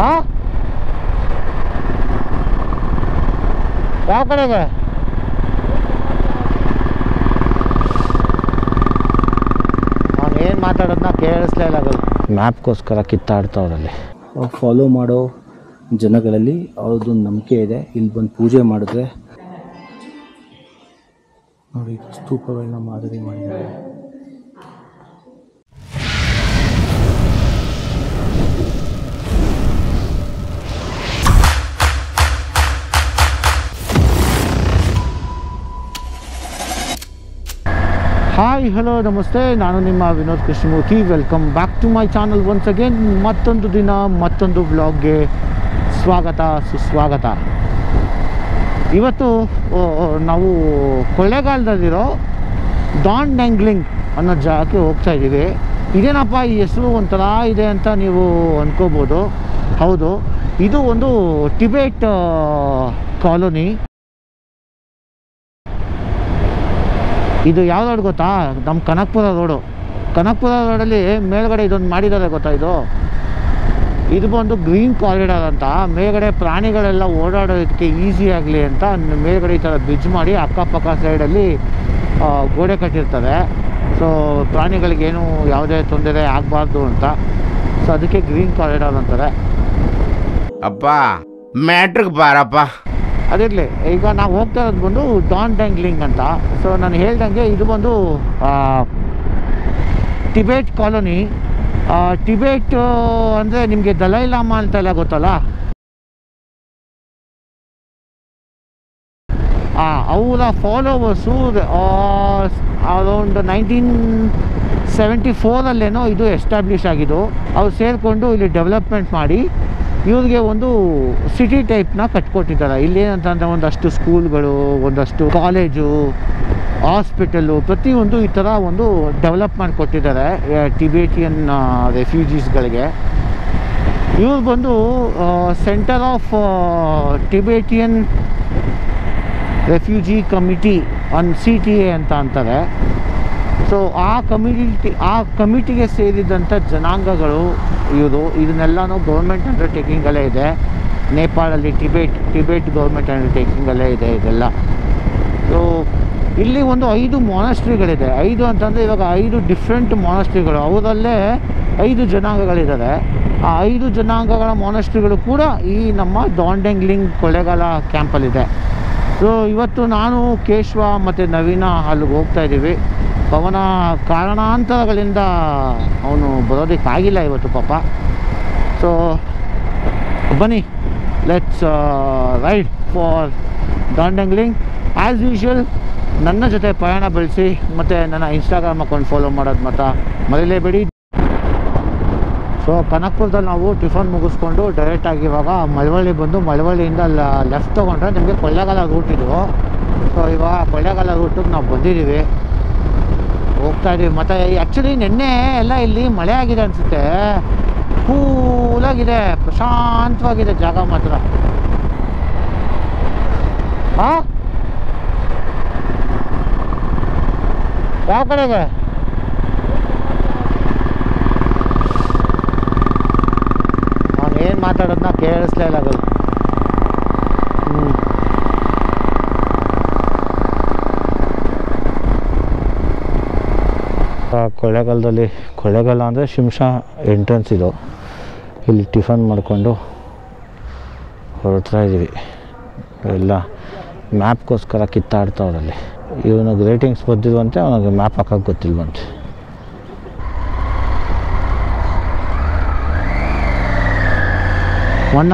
ಹಾಂ, ಯಾವ ಕಡೆಗೆ? ಅವ್ನು ಏನು ಮಾತಾಡೋದನ್ನ ಕೇಳಿಸ್ಲೇ ಇಲ್ಲ. ಮ್ಯಾಪ್ಗೋಸ್ಕರ ಕಿತ್ತಾಡ್ತವ್ರಲ್ಲಿ. ಫಾಲೋ ಮಾಡೋ ಜನಗಳಲ್ಲಿ ಅವ್ರದ್ದು ನಂಬಿಕೆ ಇದೆ. ಇಲ್ಲಿ ಬಂದು ಪೂಜೆ ಮಾಡಿದ್ರೆ ನೋಡಿ ಸ್ತೂಪಗಳನ್ನ ಮಾದರಿ ಮಾಡಿದ್ದಾರೆ. ಹಾಯ್, ಹಲೋ, ನಮಸ್ತೆ. ನಾನು ನಿಮ್ಮ Vinod Krishnamurthy. Welcome back to my channel once again. ಮತ್ತೊಂದು ದಿನ ಮತ್ತೊಂದು ವ್ಲಾಗ್ಗೆ ಸ್ವಾಗತ, ಸುಸ್ವಾಗತ. ಇವತ್ತು ನಾವು ಕೊಳ್ಳೇಗಾಲದಲ್ಲಿರೋ ಡಾನ್ ಡ್ಯಾಂಗ್ಲಿಂಗ್ ಅನ್ನೋ ಜಾಗಕ್ಕೆ ಹೋಗ್ತಾ ಇದ್ದೀವಿ. ಇದೇನಪ್ಪ ಈ ಹೆಸರು ಒಂಥರ ಇದೆ ಅಂತ ನೀವು ಅಂದ್ಕೋಬೋದು. ಹೌದು, ಇದು ಒಂದು ಟಿಬೇಟ್ ಕಾಲೋನಿ. ಇದು ಯಾವ ರೋಡ್ ಗೊತ್ತಾ? ನಮ್ಮ ಕನಕಪುರ ರೋಡಲ್ಲಿ ಮೇಲ್ಗಡೆ ಇದೊಂದು ಮಾಡಿದ್ದಾರೆ ಗೊತ್ತಾ? ಇದು ಬಂದು ಗ್ರೀನ್ ಕಾರಿಡಾರ್ ಅಂತ. ಮೇಲ್ಗಡೆ ಪ್ರಾಣಿಗಳೆಲ್ಲ ಓಡಾಡೋದಕ್ಕೆ ಈಸಿ ಆಗಲಿ ಅಂತ ಮೇಲ್ಗಡೆ ಈ ಥರ ಬ್ರಿಡ್ಜ್ ಮಾಡಿ ಅಕ್ಕಪಕ್ಕ ಸೈಡಲ್ಲಿ ಗೋಡೆ ಕಟ್ಟಿರ್ತಾರೆ. ಸೊ ಪ್ರಾಣಿಗಳಿಗೇನು ಯಾವುದೇ ತೊಂದರೆ ಆಗಬಾರ್ದು ಅಂತ. ಸೊ ಅದಕ್ಕೆ ಗ್ರೀನ್ ಕಾರಿಡಾರ್ ಅಂತಾರೆ. ಅಪ್ಪ ಮ್ಯಾಟ್ರಿಗೆ ಬಾರಪ್ಪ. ಅದಿರಲಿ, ಈಗ ನಾವು ಹೋಗ್ತಾ ಇರೋದು ಬಂದು ಡಾನ್ ಡ್ಯಾಂಗ್ಲಿಂಗ್ ಅಂತ. ಸೊ ನಾನು ಹೇಳ್ದಂಗೆ ಇದು ಬಂದು ಟಿಬೇಟ್ ಕಾಲೋನಿ. ಟಿಬೇಟ್ ಅಂದರೆ ನಿಮಗೆ ದಲೈ ಲಾಮಾ ಅಂತೆಲ್ಲ ಗೊತ್ತಲ್ಲ, ಅವರ ಫಾಲೋವರ್ಸು ಅರೌಂಡ್ 1974 ಇದು ಎಸ್ಟಾಬ್ಲಿಷ್ ಆಗಿದ್ದು. ಅವ್ರು ಸೇರಿಕೊಂಡು ಇಲ್ಲಿ ಡೆವಲಪ್ಮೆಂಟ್ ಮಾಡಿ ಇವ್ರಿಗೆ ಒಂದು ಸಿಟಿ ಟೈಪ್ನ ಕಟ್ಕೊಟ್ಟಿದ್ದಾರೆ. ಇಲ್ಲೇನಂತಂದರೆ ಒಂದಷ್ಟು ಸ್ಕೂಲ್ಗಳು, ಒಂದಷ್ಟು ಕಾಲೇಜು, ಹಾಸ್ಪಿಟಲು, ಪ್ರತಿಯೊಂದು ಈ ಥರ ಒಂದು ಡೆವಲಪ್ ಮಾಡಿಕೊಟ್ಟಿದ್ದಾರೆ ಟಿಬೇಟಿಯನ್ ರೆಫ್ಯೂಜೀಸ್ಗಳಿಗೆ. ಇವ್ರು ಬಂದು centre of Tibetan refugee committee CTA ಅಂತ ಅಂತಾರೆ. ಸೊ ಆ ಕಮಿಟಿಗೆ ಸೇರಿದಂಥ ಜನಾಂಗಗಳು ಇದನ್ನೆಲ್ಲನೂ ಗೌರ್ಮೆಂಟ್ ಅಂಡರ್ಟೇಕಿಂಗಲ್ಲೇ ಇದೆ. ನೇಪಾಳಲ್ಲಿ ಟಿಬೇಟ್ ಗೌರ್ಮೆಂಟ್ ಅಂಡರ್ಟೇಕಿಂಗಲ್ಲೇ ಇದೆ ಇದೆಲ್ಲ. ಸೊ ಇಲ್ಲಿ ಒಂದು 5 ಮಾನಸ್ಟ್ರಿಗಳಿದೆ. 5 ಅಂತಂದರೆ ಇವಾಗ 5 ಡಿಫ್ರೆಂಟ್ ಮಾನಸ್ಟ್ರಿಗಳು, ಅವರಲ್ಲೇ 5 ಜನಾಂಗಗಳಿದ್ದಾರೆ. ಆ 5 ಜನಾಂಗಗಳ ಮಾನಸ್ಟ್ರಿಗಳು ಕೂಡ ಈ ನಮ್ಮ ಡಾನ್ ಡ್ಯಾಂಗ್ಲಿಂಗ್ ಕೊಳ್ಳೇಗಾಲ ಕ್ಯಾಂಪಲ್ಲಿದೆ. ಸೊ ಇವತ್ತು ನಾನು, ಕೇಶವ ಮತ್ತು ನವೀನ ಅಲ್ಲಿಗೆ ಹೋಗ್ತಾ ಇದ್ದೀವಿ. ಪವನ ಕಾರಣಾಂತರಗಳಿಂದ ಅವನು ಬರೋದಕ್ಕಾಗಿಲ್ಲ ಇವತ್ತು ಪಾಪ. ಸೊ ಬನ್ನಿ, ಲೆಟ್ಸ್ ರೈಡ್ ಫಾರ್ ಡಾನ್ ಡ್ಯಾಂಗ್ಲಿಂಗ್. ಆ್ಯಸ್ ಯೂಶ್ವಲ್ ನನ್ನ ಜೊತೆ ಪ್ರಯಾಣ ಬೆಳೆಸಿ ಮತ್ತು ನನ್ನ ಇನ್ಸ್ಟಾಗ್ರಾಮ್ ಅಕೌಂಟ್ ಫಾಲೋ ಮಾಡೋದು ಮಾತ್ರ ಮರೀಲೇಬೇಡಿ. ಸೊ ಕನಕಪುರದಲ್ಲಿ ನಾವು ಟಿಫನ್ ಮುಗಿಸ್ಕೊಂಡು ಡೈರೆಕ್ಟಾಗಿ ಇವಾಗ ಮಳವಳ್ಳಿ ಬಂದು ಮಳವಳ್ಳಿಯಿಂದ ಲೆಫ್ಟ್ ತೊಗೊಂಡ್ರೆ ನಿಮಗೆ ಕೊಳ್ಳೇಗಾಲ ರೂಟ್ ಇದು. ಸೊ ಇವಾಗ ಕೊಳ್ಳೇಗಾಲ ರೂಟಿಗೆ ನಾವು ಬಂದಿದ್ದೀವಿ, ಹೋಗ್ತಾ ಇದ್ದೀವಿ. ಮತ್ತು ಆ್ಯಕ್ಚುಲಿ ನಿನ್ನೆ ಎಲ್ಲ ಇಲ್ಲಿ ಮಳೆ ಆಗಿದೆ ಅನಿಸುತ್ತೆ. ಕೂಲಾಗಿದೆ, ಪ್ರಶಾಂತವಾಗಿದೆ ಜಾಗ ಮಾತ್ರ. ಹಾಂ, ಯಾವ ಕಡೆಗೆ? ಅವ್ನು ಏನು ಮಾತಾಡೋದನ್ನ ಕೇಳಿಸ್ಲೇ ಇಲ್ಲ. ಕೊಳ್ಳೇಗಾಲ ಅಂದರೆ ಶಿಂಷಾ ಎಂಟ್ರೆನ್ಸ್ ಇದು. ಇಲ್ಲಿ ಟಿಫನ್ ಮಾಡಿಕೊಂಡು ಹೊರಡ್ತಾ ಇದ್ದೀವಿ. ಎಲ್ಲ ಮ್ಯಾಪ್ಗೋಸ್ಕರ ಕಿತ್ತಾಡ್ತವ್ರಲ್ಲಿ. ಇವನಿಗೆ ರೇಟಿಂಗ್ಸ್ ಬಂದಿರುವಂತೆ ಅವನಿಗೆ ಮ್ಯಾಪ್ ಹಾಕೋಕ್ಕೆ ಗೊತ್ತಿಲ್ವಂತೆ. One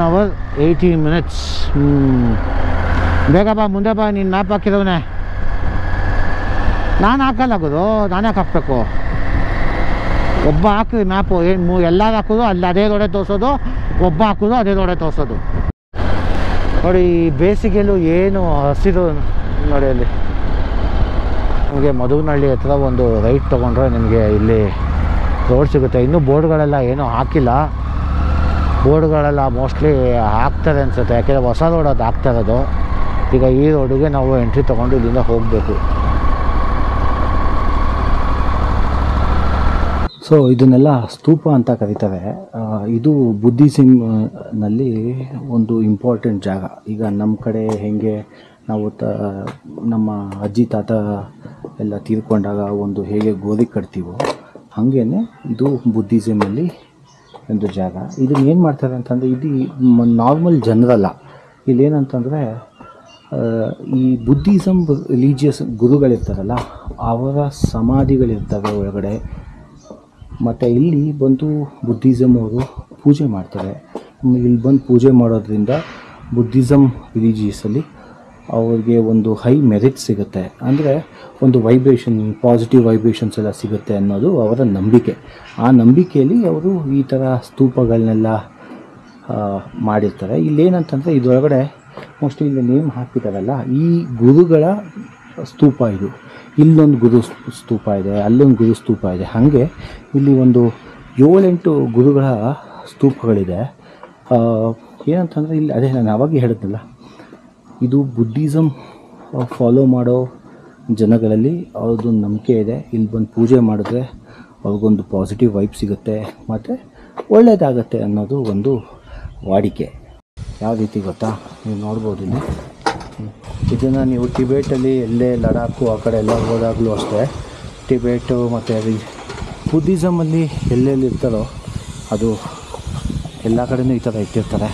hour 18 minutes. ಬೇಗ ಬಾ, ಮುಂದೆ ಬಾ. ನೀನು ಮ್ಯಾಪ್ ಹಾಕಿದವನೇ, ನಾನು ಹಾಕಲ್ಲಾಗೋದು. ನಾನು ಯಾಕೆ ಹಾಕಬೇಕು? ಒಬ್ಬ ಹಾಕಿದ್ವಿ ಮ್ಯಾಪು. ಏನು ಎಲ್ಲರೂ ಹಾಕೋದು ಅಲ್ಲಿ ಅದೇ ರೋಡೆ ತೋರಿಸೋದು, ಒಬ್ಬ ಹಾಕೋದು ಅದೇ ರೋಡೆ ತೋರಿಸೋದು. ನೋಡಿ ಬೇಸಿಗೆಯಲ್ಲೂ ಏನು ಹಸಿರು ನೋಡಿ. ಅಲ್ಲಿ ನಿಮಗೆ ಮಧುನಹಳ್ಳಿ ಹತ್ರ ಒಂದು ರೈಟ್ ತೊಗೊಂಡ್ರೆ ನಿಮಗೆ ಇಲ್ಲಿ ರೋಡ್ ಸಿಗುತ್ತೆ. ಇನ್ನೂ ಬೋರ್ಡ್ಗಳೆಲ್ಲ ಏನೂ ಹಾಕಿಲ್ಲ. ಬೋರ್ಡ್ಗಳೆಲ್ಲ ಮೋಸ್ಟ್ಲಿ ಹಾಕ್ತಾರೆ ಅನಿಸುತ್ತೆ, ಯಾಕೆಂದರೆ ಹೊಸ ರೋಡ್ ಅದು ಹಾಕ್ತಾ ಇರೋದು. ಈಗ ಈ ರೋಡಿಗೆ ನಾವು ಎಂಟ್ರಿ ತೊಗೊಂಡು ಇಲ್ಲಿಂದ ಹೋಗಬೇಕು. ಸೊ ಸೊ ಇದನ್ನೆಲ್ಲ ಸ್ತೂಪ ಅಂತ ಕರೀತಾರೆ. ಇದು ಬುದ್ಧಿಸಮ್ನಲ್ಲಿ ಒಂದು ಇಂಪಾರ್ಟೆಂಟ್ ಜಾಗ. ಈಗ ನಮ್ಮ ಕಡೆ ಹೆಂಗೆ ನಾವು ನಮ್ಮ ಅಜ್ಜಿ ತಾತ ಎಲ್ಲ ತೀರ್ಕೊಂಡಾಗ ಒಂದು ಹೇಗೆ ಗೋಧಿ ಕಟ್ತೀವೋ ಹಾಗೇ ಇದು ಬುದ್ಧಿಸಮಲ್ಲಿ ಒಂದು ಜಾಗ. ಇದನ್ನು ಏನು ಮಾಡ್ತಾರೆ ಅಂತಂದರೆ ಇದು ನಾರ್ಮಲ್ ಜನರಲ್ಲ. ಇಲ್ಲೇನಂತಂದರೆ ಈ ಬುದ್ಧಿಸಮ್ ರಿಲಿಜಿಯಸ್ ಗುರುಗಳಿರ್ತಾರಲ್ಲ ಅವರ ಸಮಾಧಿಗಳಿರ್ತವೆ ಒಳಗಡೆ. ಮತ್ತು ಇಲ್ಲಿ ಬಂದು ಬುದ್ಧಿಸಮ್ ಅವರು ಪೂಜೆ ಮಾಡ್ತಾರೆ. ಇಲ್ಲಿ ಬಂದು ಪೂಜೆ ಮಾಡೋದ್ರಿಂದ ಬುದ್ಧಿಸಮ್ ರಿಲಿಜಿಯಸಲ್ಲಿ ಅವ್ರಿಗೆ ಒಂದು ಹೈ ಮೆರಿಟ್ ಸಿಗುತ್ತೆ. ಅಂದರೆ ಒಂದು ವೈಬ್ರೇಷನ್, ಪಾಸಿಟಿವ್ ವೈಬ್ರೇಷನ್ಸ್ ಎಲ್ಲ ಸಿಗುತ್ತೆ ಅನ್ನೋದು ಅವರ ನಂಬಿಕೆ. ಆ ನಂಬಿಕೆಯಲ್ಲಿ ಅವರು ಈ ಥರ ಸ್ತೂಪಗಳನ್ನೆಲ್ಲ ಮಾಡಿರ್ತಾರೆ. ಇಲ್ಲೇನಂತಂದರೆ ಇದರೊಳಗಡೆ ಮೋಸ್ಟ್ಲಿ ಇಲ್ಲಿ ನೇಮ್ ಹಾಕಿದಾರಲ್ಲ, ಈ ಗುರುಗಳ ಸ್ತೂಪ ಇದು. ಇಲ್ಲೊಂದು ಗುರು ಸ್ತೂಪ ಇದೆ, ಅಲ್ಲೊಂದು ಗುರು ಸ್ತೂಪ ಇದೆ. ಹಾಗೆ ಇಲ್ಲಿ ಒಂದು 7-8 ಗುರುಗಳ ಸ್ತೂಪಗಳಿದೆ. ಏನಂತಂದರೆ ಇಲ್ಲಿ ಅದೇ ನಾನು ಆವಾಗಲೇ ಹೇಳಿದ್ನಲ್ಲ, ಇದು ಬುದ್ಧಿಸಮ್ ಫಾಲೋ ಮಾಡೋ ಜನಗಳಲ್ಲಿ ಅವ್ರದ್ದು ನಂಬಿಕೆ ಇದೆ. ಇಲ್ಲಿ ಬಂದು ಪೂಜೆ ಮಾಡಿದ್ರೆ ಅವ್ರಿಗೊಂದು ಪಾಸಿಟಿವ್ ವೈಬ್ ಸಿಗುತ್ತೆ ಮತ್ತು ಒಳ್ಳೆಯದಾಗತ್ತೆ ಅನ್ನೋದು ಒಂದು ವಾಡಿಕೆ. ಯಾವ ರೀತಿ ಗೊತ್ತಾ, ನೀವು ನೋಡ್ಬೋದು ಇಲ್ಲಿ. ಇದನ್ನು ನೀವು ಟಿಬೇಟಲ್ಲಿ ಎಲ್ಲೇ ಲಡಾಖು ಆ ಕಡೆ ಎಲ್ಲ ಹೋದಾಗಲೂ ಅಷ್ಟೇ, ಟಿಬೇಟು ಮತ್ತು ಬುದ್ಧಿಸಮಲ್ಲಿ ಎಲ್ಲೆಲ್ಲಿ ಇರ್ತಾರೋ ಅದು ಎಲ್ಲ ಕಡೆಯೂ ಈ ಥರ ಇಟ್ಟಿರ್ತಾರೆ.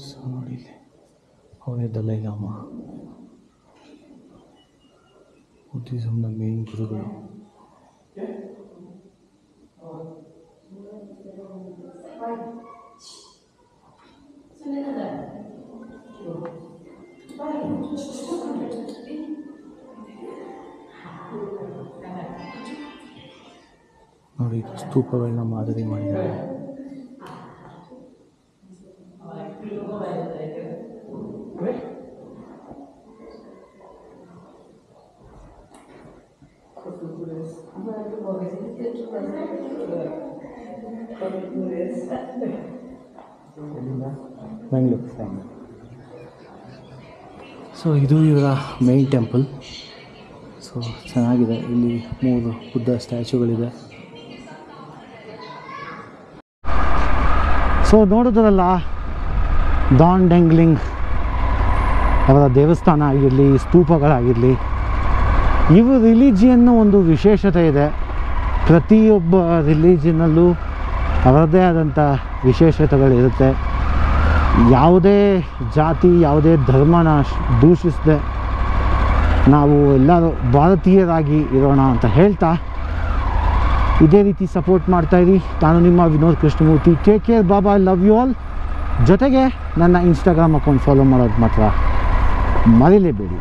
ಸೊ ನೋಡಿ, ಅವರೇ ದಲೈ ಲಾಮಾ, ಬುದ್ಧಿಸಮ್ನ ಮೇನ್ ಗುರುಗಳು. ನೋಡಿ, ಸ್ತೂಪಗಳನ್ನ ಮಾದರಿ ಮಾಡಿದ್ದಾರೆ. ಸೊ ಇದು ಇವರ ಮೇನ್ ಟೆಂಪಲ್. ಸೊ ಚೆನ್ನಾಗಿದೆ. ಇಲ್ಲಿ 3 ಬುದ್ಧ ಸ್ಟ್ಯಾಚುಗಳಿದೆ. ಸೊ ನೋಡಿದ್ರಲ್ಲ, ಡಾನ್ ಡೆಂಗ್ಲಿಂಗ್ ಅವರ ದೇವಸ್ಥಾನ ಆಗಿರಲಿ, ಸ್ತೂಪಗಳಾಗಿರಲಿ, ಇವು ರಿಲಿಜಿಯನ್ನು ಒಂದು ವಿಶೇಷತೆ ಇದೆ. ಪ್ರತಿಯೊಬ್ಬ ರಿಲಿಜಿನಲ್ಲೂ ಅವರದ್ದೇ ಆದಂಥ ವಿಶೇಷತೆಗಳಿರುತ್ತೆ. ಯಾವುದೇ ಜಾತಿ, ಯಾವುದೇ ಧರ್ಮನ ದೂಷಿಸದೆ ನಾವು ಎಲ್ಲರೂ ಭಾರತೀಯರಾಗಿ ಇರೋಣ ಅಂತ ಹೇಳ್ತಾ ಇದೇ ರೀತಿ ಸಪೋರ್ಟ್ ಮಾಡ್ತಾಯಿರಿ. ನಾನು ನಿಮ್ಮ ವಿನೋದ್ ಕೃಷ್ಣಮೂರ್ತಿ. ಟೇಕ್ ಕೇರ್, ಬಾಬಾ, ಐ ಲವ್ ಯು ಆಲ್. ಜೊತೆಗೆ ನನ್ನ ಇನ್ಸ್ಟಾಗ್ರಾಮ್ ಅಕೌಂಟ್ ಫಾಲೋ ಮಾಡೋದು ಮಾತ್ರ ಮರಿಲೇಬೇಡಿ.